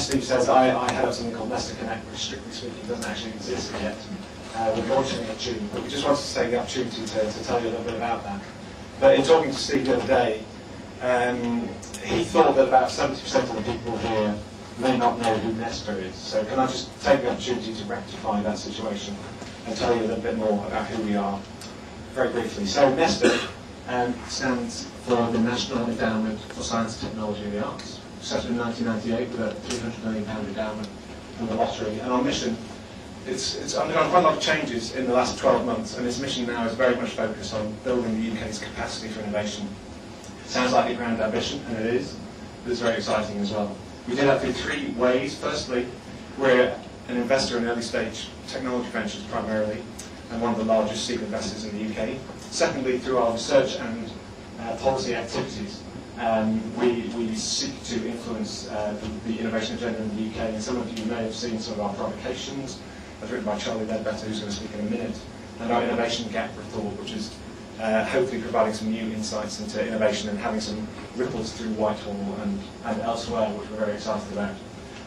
Steve says, I head up something called NESTA Connect, which strictly speaking doesn't actually exist yet. We're launching it in June, but we just wanted to take the opportunity to tell you a little bit about that. But in talking to Steve the other day, he thought that about 70% of the people here may not know who NESTA is. So can I just take the opportunity to rectify that situation and tell you a little bit more about who we are, very briefly. So NESTA stands for the National Endowment for Science, Technology and the Arts. Set in 1998 with a £300 million endowment from the lottery. And our mission, it's undergone quite a lot of changes in the last 12 months, and its mission now is very much focused on building the UK's capacity for innovation. Sounds like a grand ambition, and it is, but it's very exciting as well. We do that through three ways. Firstly, we're an investor in early stage technology ventures primarily, and one of the largest seed investors in the UK. Secondly, through our research and policy activities. We seek to influence the innovation agenda in the UK, and some of you may have seen some of our provocations, as written by Charlie Ledbetter, who's going to speak in a minute, and our innovation gap report, which is hopefully providing some new insights into innovation and having some ripples through Whitehall and elsewhere, which we're very excited about.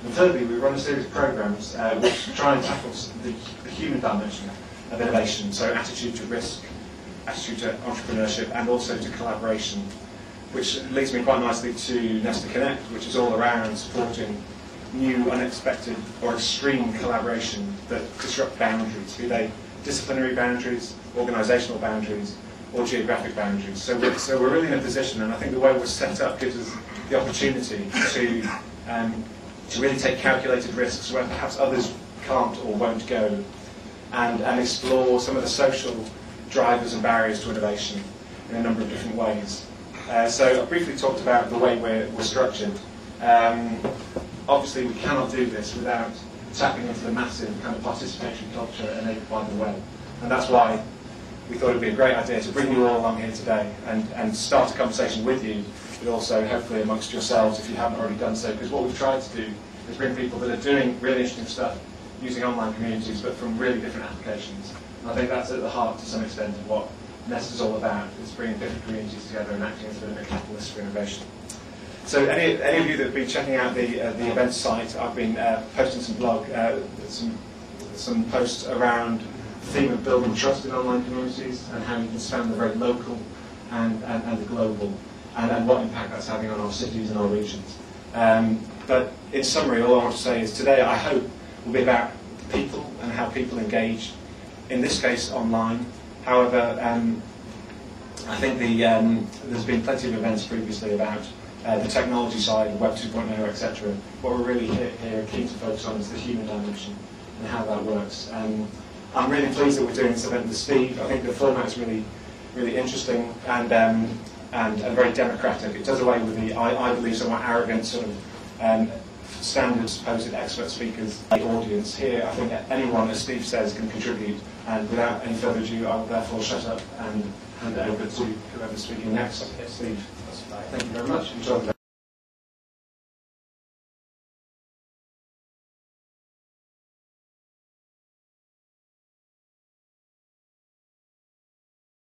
And thirdly, we run a series of programmes which try and tackle the human dimension of innovation, so attitude to risk, attitude to entrepreneurship, and also to collaboration, which leads me quite nicely to NESTA Connect, which is all around supporting new, unexpected, or extreme collaboration that disrupt boundaries, be they disciplinary boundaries, organisational boundaries, or geographic boundaries. So we're really in a position, and I think the way we're set up gives us the opportunity to really take calculated risks where perhaps others can't or won't go, and explore some of the social drivers and barriers to innovation in a number of different ways. So I briefly talked about the way we're structured. Obviously we cannot do this without tapping into the massive kind of participatory culture enabled by the web. And that's why we thought it would be a great idea to bring you all along here today and start a conversation with you, but also hopefully amongst yourselves if you haven't already done so. Because what we've tried to do is bring people that are doing really interesting stuff using online communities, but from really different applications. And I think that's at the heart to some extent of what NESTA is all about. It's bringing different communities together and acting as a bit of a catalyst for innovation. So any of you that have been checking out the event site, I've been posting some blog, some posts around the theme of building trust in online communities and how you can span the very local and the global, and what impact that's having on our cities and our regions. But in summary, all I want to say is today I hope will be about people and how people engage, in this case online. However, I think there's been plenty of events previously about the technology side, Web 2.0, etc. What we're really here keen to focus on is the human dimension and how that works. I'm really pleased that we're doing this event with Steve. I think the format is really, really interesting and very democratic. It does away with the, I believe, somewhat arrogant sort of standard supposed expert speakers. The audience here, I think anyone, as Steve says, can contribute. And without any further ado, I will therefore shut up and hand it over to whoever's speaking next. Steve, thank you very much. Enjoy the day.